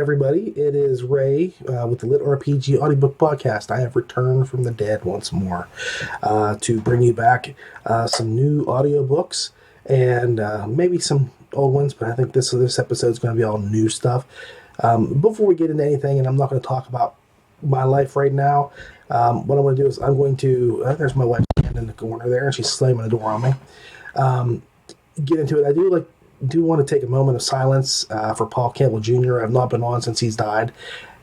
everybody. It is Ray with the LitRPG Audiobook Podcast. I have returned from the dead once more to bring you back some new audiobooks and maybe some old ones, but I think this episode is going to be all new stuff. Before we get into anything, and I'm not going to talk about my life right now, what I'm going to do is I'm going to, there's my wife standing in the corner there, and she's slamming the door on me. Get into it. I do want to take a moment of silence for Paul Campbell Jr. I've not been on since he's died,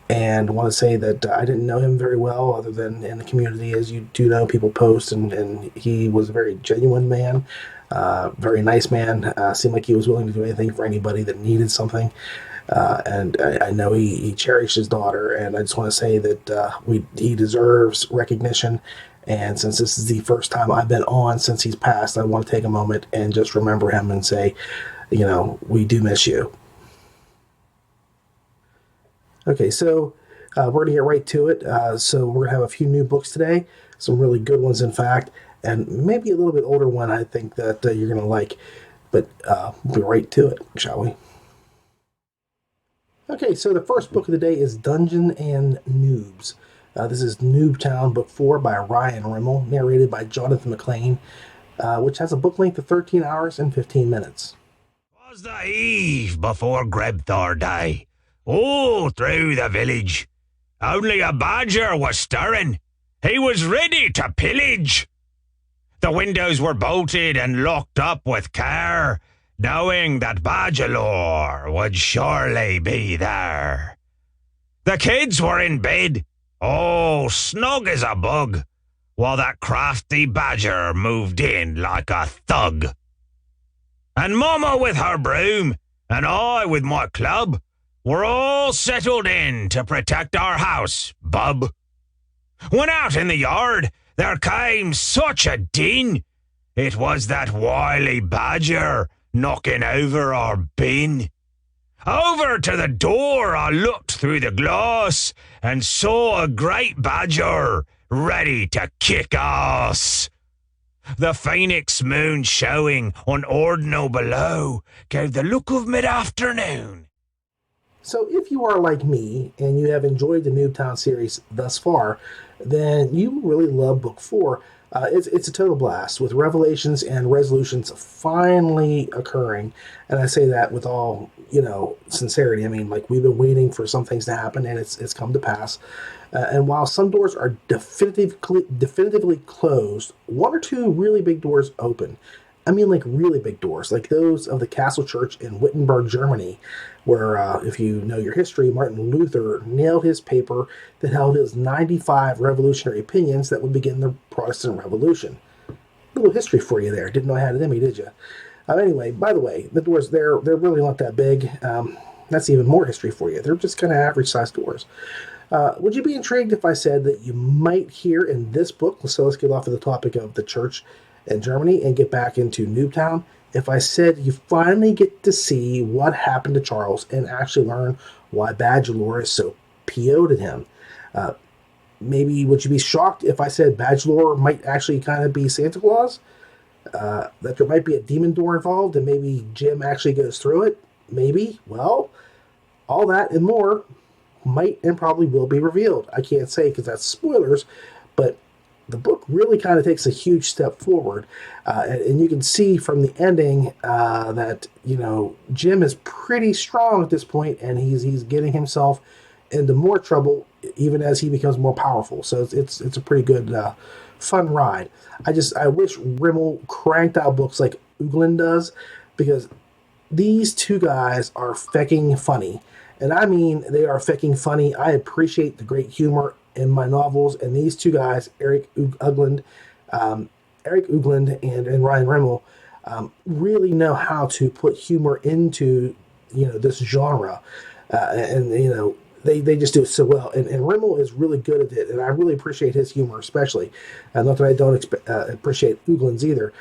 and want to say that I didn't know him very well other than in the community. As you do know, people post, and he was a very genuine man, very nice man, seemed like he was willing to do anything for anybody that needed something, and I know he cherished his daughter, and I just want to say that he deserves recognition. And since this is the first time I've been on since he's passed, I want to take a moment and just remember him and say, we do miss you. Okay, so we're going to get right to it. So we're going to have a few new books today, some really good ones, in fact, and maybe a little bit older one I think that you're going to like. But we'll be right to it, shall we? Okay, so the first book of the day is Dungeon and Noobs. This is Noobtown, Book 4 by Ryan Rimmel, narrated by Jonathan McLean, which has a book length of 13 hours and 15 minutes. 'Twas the eve before Grebthor Day. Oh, through the village, only a badger was stirring. He was ready to pillage. The windows were bolted and locked up with care, knowing that Badgelor would surely be there. The kids were in bed, snug as a bug, while that crafty badger moved in like a thug. And Mama with her broom, and I with my club, were all settled in to protect our house, bub. When out in the yard, there came such a din. It was that wily badger knocking over our bin. Over to the door I looked through the glass and saw a great badger ready to kick ass. The phoenix moon showing on Ordinal below gave the look of mid-afternoon. So if you are like me and you have enjoyed the Noobtown series thus far, then you really love Book 4. It's a total blast, with revelations and resolutions finally occurring. And I say that with all, sincerity. I mean, we've been waiting for some things to happen, and it's come to pass. And while some doors are definitively closed, one or two really big doors open. I mean, really big doors, like those of the Castle Church in Wittenberg, Germany, where, if you know your history, Martin Luther nailed his paper that held his 95 revolutionary opinions that would begin the Protestant Revolution. A little history for you there. Didn't know I had it in me, did you? Anyway, by the way, the doors, they're really not that big. That's even more history for you. They're just kind of average-sized doors. Would you be intrigued if I said that you might hear in this book, so let's get off of the topic of the church in Germany and get back into Noobtown, if I said you finally get to see what happened to Charles and actually learn why Badgelor is so PO'd at him? Maybe would you be shocked if I said Badgelor might actually kind of be Santa Claus? That there might be a demon door involved and maybe Jim actually goes through it? Maybe. Well, all that and more might and probably will be revealed. I can't say because that's spoilers, but the book really kind of takes a huge step forward, and you can see from the ending that Jim is pretty strong at this point, and he's getting himself into more trouble even as he becomes more powerful. So it's a pretty good, fun ride. I wish Rimmel cranked out books like Uglin does, because these two guys are fecking funny, and I mean they are fecking funny. I appreciate the great humor in my novels, and these two guys, Eric Uglin and Ryan Rimmel, really know how to put humor into this genre, and they just do it so well. And Rimmel is really good at it, and I really appreciate his humor, especially. Not that I don't appreciate Uglin's either.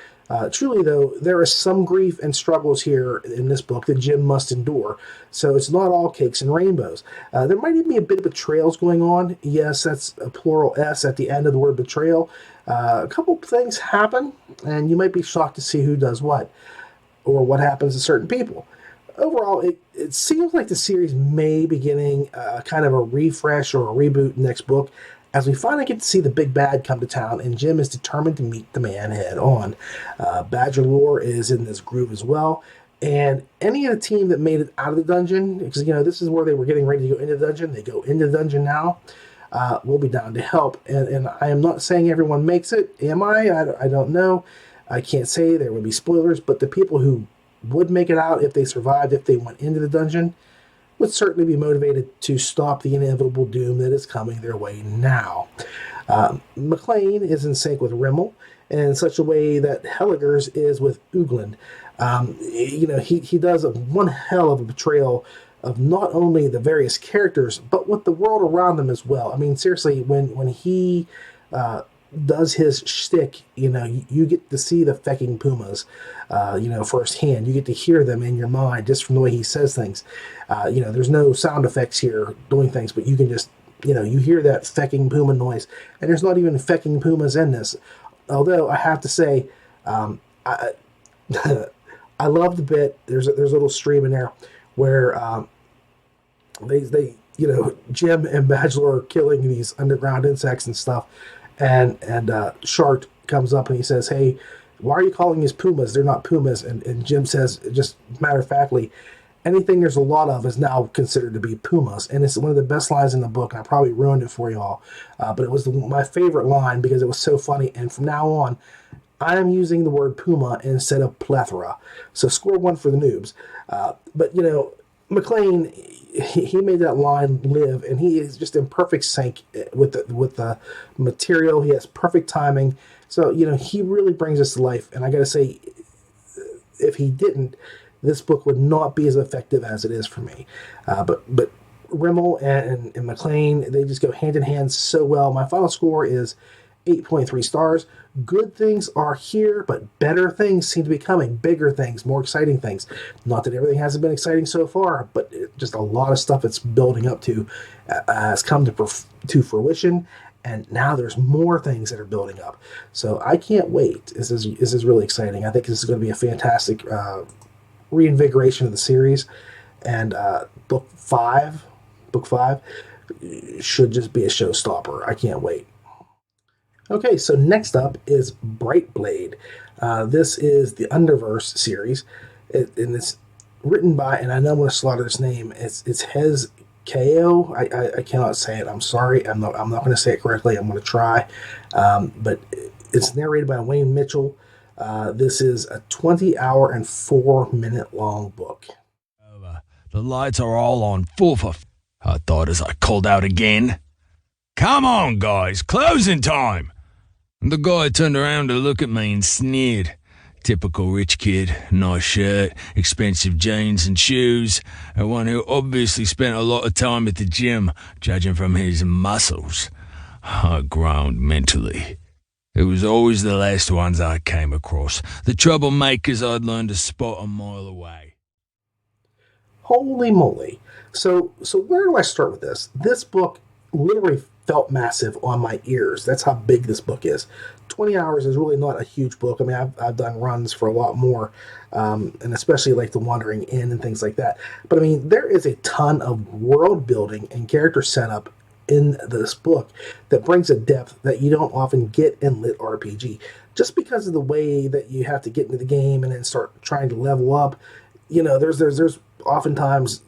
Truly, though, there is some grief and struggles here in this book that Jim must endure. So it's not all cakes and rainbows. There might even be a bit of betrayals going on. Yes, that's a plural S at the end of the word betrayal. A couple things happen, and you might be shocked to see who does what, or what happens to certain people. overall, it seems like the series may be getting kind of a refresh or a reboot next book, as we finally get to see the big bad come to town, and Jim is determined to meet the man head on. Badger Lore is in this groove as well, and any of the team that made it out of the dungeon, because this is where they were getting ready to go into the dungeon, they go into the dungeon now. We'll be down to help, and I am not saying everyone makes it. Am I? I don't know. I can't say. There would be spoilers, but the people who would make it out if they survived, if they went into the dungeon, would certainly be motivated to stop the inevitable doom that is coming their way now. McLean is in sync with Rimmel in such a way that Helliger's is with Ugland. He does one hell of a portrayal of not only the various characters, but with the world around them as well. I mean, seriously, when he does his shtick, you get to see the fecking pumas, firsthand. You get to hear them in your mind just from the way he says things. There's no sound effects here doing things, but you can just, you hear that fecking puma noise. And there's not even fecking pumas in this. Although I have to say, I love the bit. There's a little stream in there where they Jim and Badger are killing these underground insects and stuff, and Shark comes up and he says, "Hey, why are you calling these pumas? They're not pumas." And Jim says, just matter-of-factly, anything there's a lot of is now considered to be pumas. And it's one of the best lines in the book, and I probably ruined it for you all. But it was my favorite line because it was so funny. And from now on, I am using the word puma instead of plethora. So score one for the noobs. But McLean, he made that line live, and he is just in perfect sync with the material. He has perfect timing. So, he really brings us to life. And I got to say, if he didn't, this book would not be as effective as it is for me. But Rimmel and McLean, they just go hand in hand so well. My final score is 8.3 stars. Good things are here, but better things seem to be coming. Bigger things, more exciting things. Not that everything hasn't been exciting so far, but just a lot of stuff it's building up to has come to fruition, and now there's more things that are building up. So I can't wait. This is really exciting. I think this is going to be a fantastic reinvigoration of the series, and book five should just be a showstopper. I can't wait. Okay, so next up is Brightblade. This is the UnderVerse series, and it's written by, and I know I'm going to slaughter this name, it's Hez Ko. I cannot say it. I'm sorry. I'm not going to say it correctly. I'm going to try. But it's narrated by Wayne Mitchell. This is a 20-hour and 4-minute long book. The lights are all on full for... I thought as I called out again. Come on, guys, closing time! The guy turned around to look at me and sneered. Typical rich kid, nice shirt, expensive jeans and shoes, and one who obviously spent a lot of time at the gym, judging from his muscles. I groaned mentally. It was always the last ones I came across, the troublemakers I'd learned to spot a mile away. Holy moly. So where do I start with this? This book literally felt massive on my ears. That's how big this book is. 20 hours is really not a huge book. I mean, I've done runs for a lot more, and especially like the Wandering Inn and things like that. But I mean, there is a ton of world building and character setup in this book that brings a depth that you don't often get in LitRPG. Just because of the way that you have to get into the game and then start trying to level up, there's oftentimes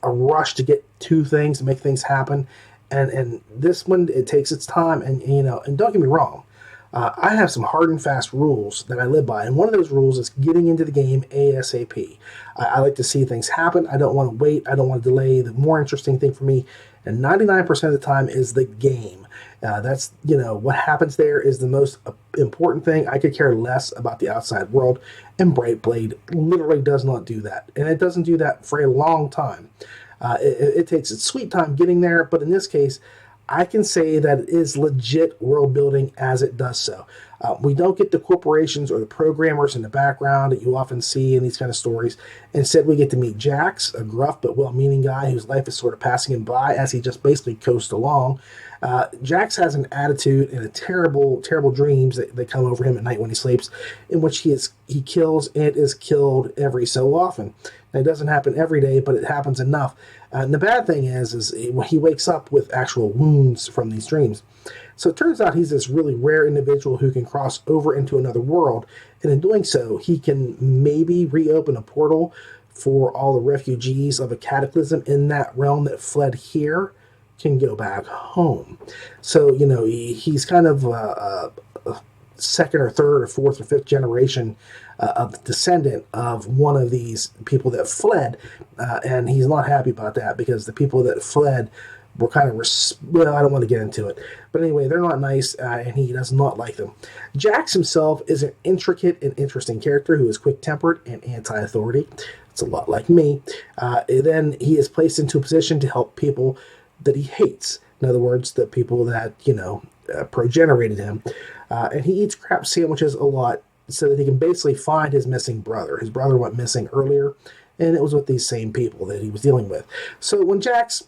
a rush to get to things, to make things happen. And this one, it takes its time, and don't get me wrong, I have some hard and fast rules that I live by, and one of those rules is getting into the game ASAP. I like to see things happen. I don't want to wait. I don't want to delay. The more interesting thing for me, and 99% of the time, is the game. That's, what happens there is the most important thing. I could care less about the outside world, and Brightblade literally does not do that, and it doesn't do that for a long time. It takes its sweet time getting there, but in this case, I can say that it is legit world building as it does so. We don't get the corporations or the programmers in the background that you often see in these kind of stories. Instead, we get to meet Jax, a gruff but well-meaning guy whose life is sort of passing him by as he just basically coasts along. Jax has an attitude and a terrible, terrible dreams that come over him at night when he sleeps, in which he kills and is killed every so often. Now, it doesn't happen every day, but it happens enough. And the bad thing is he wakes up with actual wounds from these dreams. So it turns out he's this really rare individual who can cross over into another world, and in doing so, he can maybe reopen a portal for all the refugees of a cataclysm in that realm that fled here can go back home. So, he's kind of a second or third or fourth or fifth generation of descendant of one of these people that fled, and he's not happy about that because the people that fled were kind of, I don't want to get into it. But anyway, they're not nice, and he does not like them. Jax himself is an intricate and interesting character who is quick-tempered and anti-authority. It's a lot like me. Then he is placed into a position to help people that he hates. In other words, the people that, progenerated him. And he eats crap sandwiches a lot so that he can basically find his missing brother. His brother went missing earlier, and it was with these same people that he was dealing with. So when Jax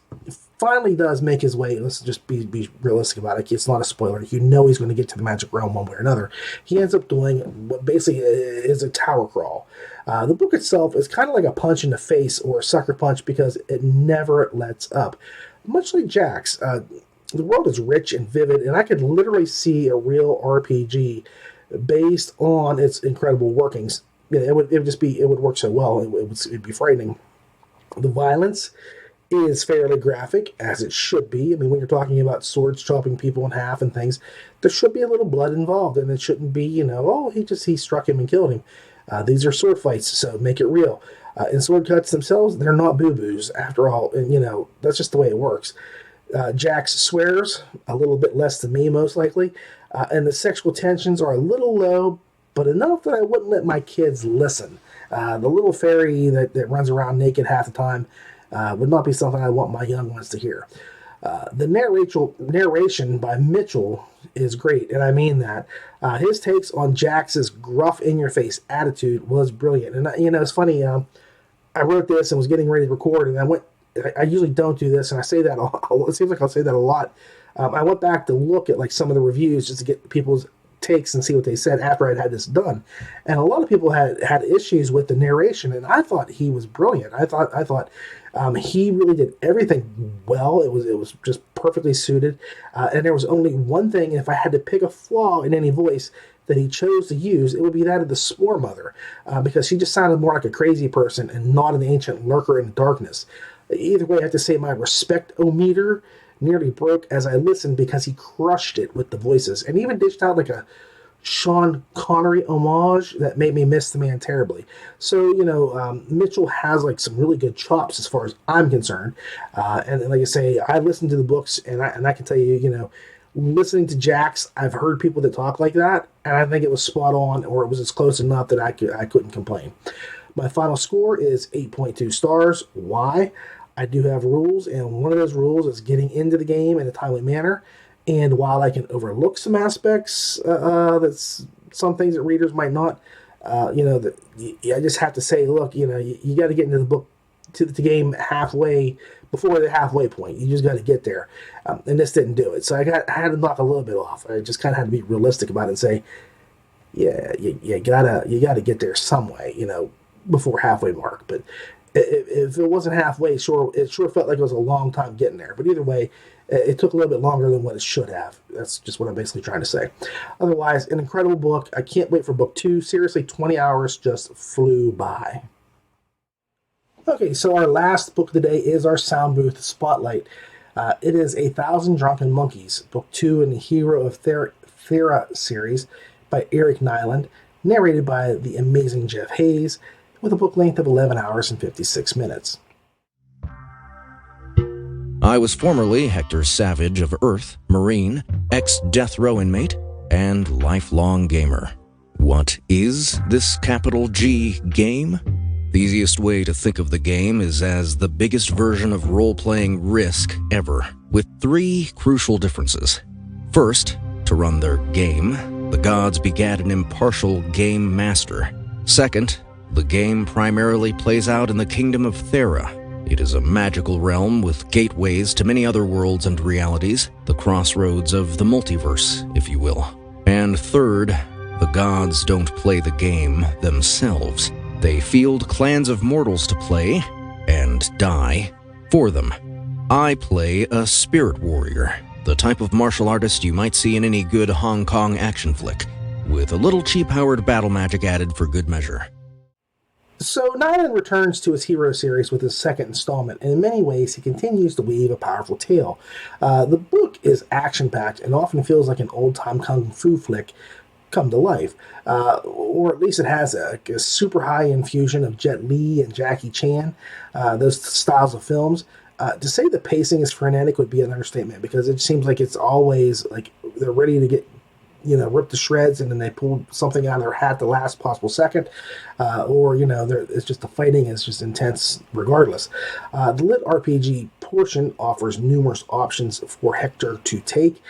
finally does make his way, let's just be realistic about it, it's not a spoiler, he's going to get to the magic realm one way or another, he ends up doing what basically is a tower crawl. The book itself is kind of like a punch in the face or a sucker punch because it never lets up. Much like Jax, the world is rich and vivid, and I could literally see a real RPG based on its incredible workings. It would work so well, it'd be frightening. The violence is fairly graphic, as it should be. I mean, when you're talking about swords chopping people in half and things, there should be a little blood involved, and it shouldn't be, he struck him and killed him. These are sword fights, so make it real. And sword cuts themselves, they're not boo-boos, after all, and, that's just the way it works. Jax swears a little bit less than me, most likely, and the sexual tensions are a little low, but enough that I wouldn't let my kids listen. The little fairy that runs around naked half the time would not be something I want my young ones to hear. The narration by Mitchell is great, and I mean that. His takes on Jax's gruff, in-your-face attitude was brilliant. And, it's funny, I wrote this and was getting ready to record, and I usually don't do this, and I say that it seems like I'll say that a lot. I went back to look at some of the reviews just to get people's takes and see what they said after I'd had this done. And a lot of people had issues with the narration, and I thought he was brilliant. I thought he really did everything well. It was just perfectly suited. And there was only one thing, if I had to pick a flaw in any voice that he chose to use, it would be that of the Spore Mother, because she just sounded more like a crazy person and not an ancient lurker in darkness. Either way, I have to say my respect-o-meter nearly broke as I listened because he crushed it with the voices and even dished out like a Sean Connery homage that made me miss the man terribly. So, Mitchell has some really good chops as far as I'm concerned. And like I say, I listened to the books and I can tell you, listening to Jax, I've heard people that talk like that, and I think it was spot on, or it was as close enough that I couldn't complain. My final score is 8.2 stars. Why? I do have rules, and one of those rules is getting into the game in a timely manner. And while I can overlook some aspects, that's some things that readers might not, I just have to say, look, you got to get into the book, to the game halfway, before the halfway point. You just got to get there, and this didn't do it. So I had to knock a little bit off. I just kind of had to be realistic about it and say, yeah, you gotta get there some way, before halfway mark. But if it wasn't halfway, it sure felt like it was a long time getting there. But either way, it took a little bit longer than what it should have. That's just what I'm basically trying to say. Otherwise, an incredible book. I can't wait for book 2. Seriously, 20 hours just flew by. Okay, so our last book of the day is our Sound Booth Spotlight. It is 1,000 Drunken Monkeys, book 2 in the Hero of Thera series by Eric Nyland, narrated by the amazing Jeff Hayes, with a book length of 11 hours and 56 minutes. I was formerly Hector Savage of Earth, Marine, ex-death row inmate, and lifelong gamer. What is this capital G game? The easiest way to think of the game is as the biggest version of role-playing Risk ever, with 3 crucial differences. First, to run their game, the gods begat an impartial game master. Second, the game primarily plays out in the kingdom of Thera, It is a magical realm with gateways to many other worlds and realities, the crossroads of the multiverse, if you will. And third, the gods don't play the game themselves. They field clans of mortals to play, and die, for them. I play a spirit warrior, the type of martial artist you might see in any good Hong Kong action flick, with a little cheap-powered battle magic added for good measure. So Nyland returns to his hero series with his second installment, and in many ways he continues to weave a powerful tale. The book is action-packed and often feels like an old-time kung fu flick come to life, or at least it has a super high infusion of Jet Li and Jackie Chan, those styles of films. To say the pacing is frenetic would be an understatement, because it seems like it's always like they're ready to get, rip to shreds, and then they pull something out of their hat the last possible second, or it's just the fighting is just intense regardless. The Lit RPG portion offers numerous options for Hector to take,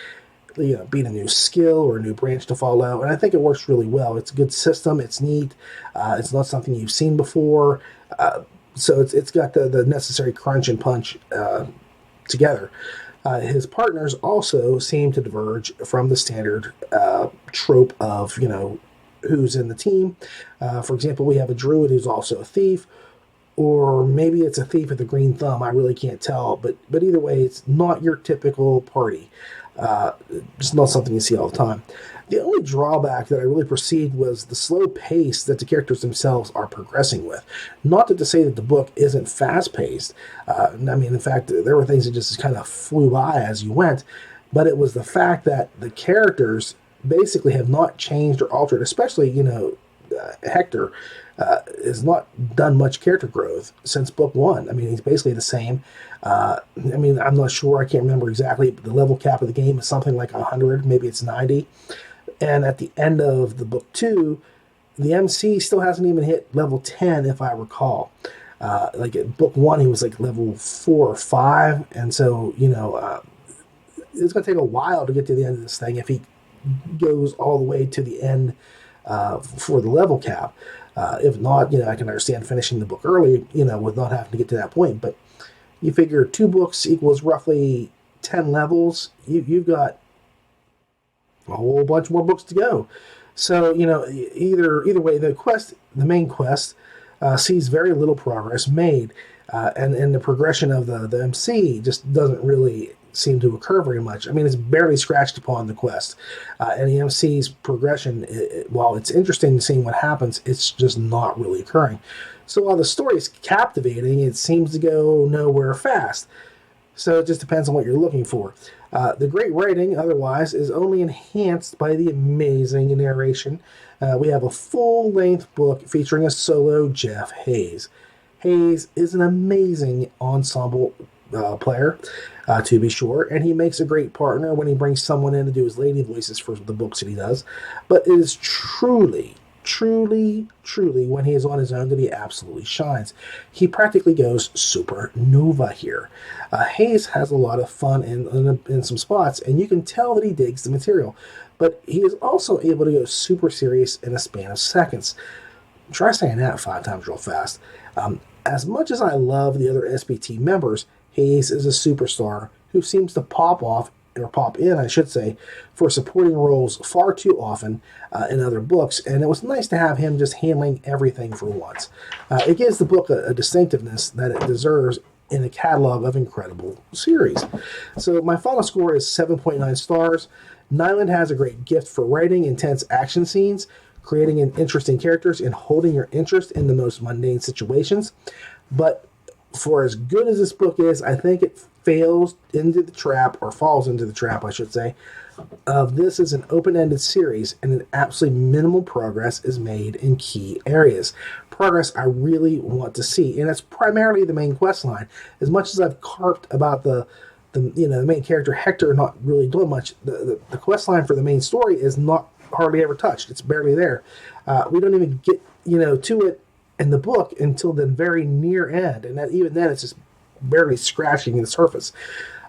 being a new skill or a new branch to follow, and I think it works really well. It's a good system. It's neat. It's not something you've seen before, so it's got the necessary crunch and punch together. His partners also seem to diverge from the standard trope of, who's in the team. For example, we have a druid who's also a thief, or maybe it's a thief with a green thumb. I really can't tell, but either way, it's not your typical party. It's not something you see all the time. The only drawback that I really perceived was the slow pace that the characters themselves are progressing with. Not to say that the book isn't fast-paced. In fact, there were things that just kind of flew by as you went, but it was the fact that the characters basically have not changed or altered, especially, Hector has not done much character growth since book one. He's basically the same. I'm not sure. I can't remember exactly, but the level cap of the game is something like 100, maybe it's 90. And at the end of the book 2, the MC still hasn't even hit level 10, if I recall. At book 1, he was like level 4 or 5. And so, it's going to take a while to get to the end of this thing if he goes all the way to the end for the level cap. If not, I can understand finishing the book early, with not having to get to that point. But you figure 2 books equals roughly 10 levels. You've got a whole bunch more books to go. So, either way, the main quest, sees very little progress made. And the progression of the MC just doesn't really seem to occur very much. It's barely scratched upon the quest. And the MC's progression, while it's interesting seeing what happens, it's just not really occurring. So while the story is captivating, it seems to go nowhere fast. So it just depends on what you're looking for. The great writing, otherwise, is only enhanced by the amazing narration. We have a full-length book featuring a solo Jeff Hayes. Hayes is an amazing ensemble player, to be sure, and he makes a great partner when he brings someone in to do his lady voices for the books that he does. But it is truly when he is on his own that he absolutely shines. He practically goes supernova here. Hayes has a lot of fun in some spots, and you can tell that he digs the material, but he is also able to go super serious in a span of seconds. Try saying that 5 times real fast. As much as I love the other SBT members, Hayes is a superstar who seems to pop in, I should say, for supporting roles far too often in other books, and it was nice to have him just handling everything for once. It gives the book a distinctiveness that it deserves in a catalog of incredible series. So my final score is 7.9 stars. Nyland has a great gift for writing intense action scenes, creating interesting characters, and holding your interest in the most mundane situations. But for as good as this book is, I think it falls into the trap, I should say, of this is an open-ended series, and an absolutely minimal progress is made in key areas. Progress I really want to see, and it's primarily the main quest line. As much as I've carped about the main character Hector not really doing much, the quest line for the main story is not hardly ever touched. It's barely there. We don't even get to it in the book until the very near end, and even then it's just barely scratching the surface.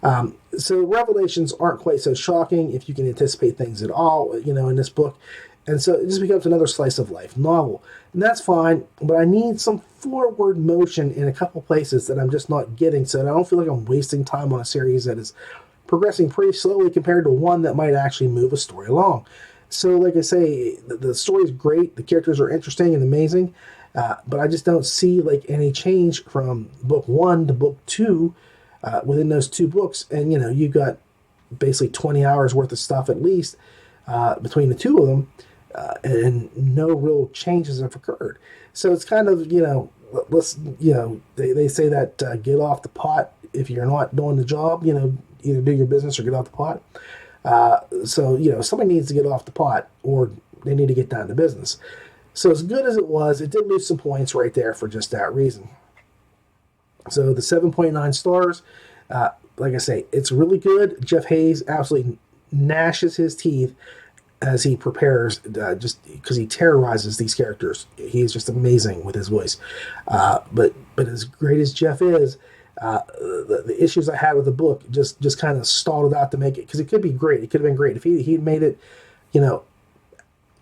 So revelations aren't quite so shocking if you can anticipate things at all, in this book. And so it just becomes another slice of life novel. And that's fine, but I need some forward motion in a couple places that I'm just not getting, so that I don't feel like I'm wasting time on a series that is progressing pretty slowly compared to one that might actually move a story along. So like I say, the story is great, the characters are interesting and amazing, but I just don't see like any change from book 1 to book 2 within those 2 books. And you've got basically 20 hours worth of stuff at least between the 2 of them, and no real changes have occurred. So it's kind of, let's, they say that get off the pot if you're not doing the job, either do your business or get off the pot. So somebody needs to get off the pot, or they need to get down to business. So as good as it was, it did lose some points right there for just that reason. So the 7.9 stars, like I say, it's really good. Jeff Hayes absolutely gnashes his teeth as he prepares, just because he terrorizes these characters. He's just amazing with his voice. But as great as Jeff is, the issues I had with the book just kind of stalled it out to make it, because it could be great. It could have been great if he'd made it,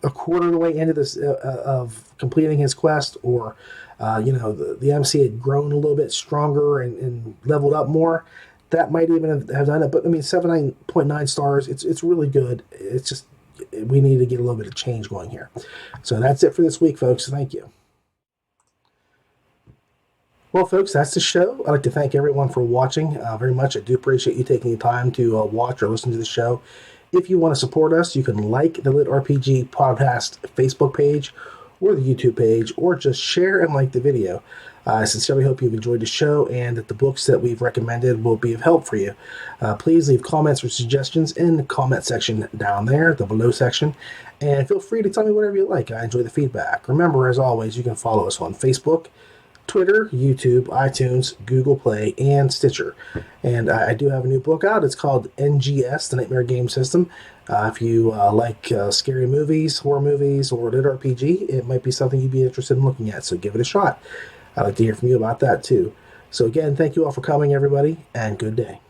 a quarter of the way into this of completing his quest, or the MC had grown a little bit stronger and leveled up more. That might even have done it. But I mean, 7.9 stars. It's really good. It's just, we need to get a little bit of change going here. So that's it for this week, folks. Thank you. Well, folks, that's the show. I'd like to thank everyone for watching very much. I do appreciate you taking the time to watch or listen to the show. If you want to support us, you can like the LitRPG Podcast Facebook page or the YouTube page, or just share and like the video. I sincerely hope you've enjoyed the show and that the books that we've recommended will be of help for you. Please leave comments or suggestions in the comment section down there, the below section, and feel free to tell me whatever you like. I enjoy the feedback. Remember, as always, you can follow us on Facebook, Twitter, YouTube, iTunes, Google Play, and Stitcher. And I do have a new book out. It's called NGS, the Nightmare Game System. If you like scary movies, horror movies, or LitRPG, it might be something you'd be interested in looking at, so give it a shot. I'd like to hear from you about that too. So again, thank you all for coming, everybody, and good day.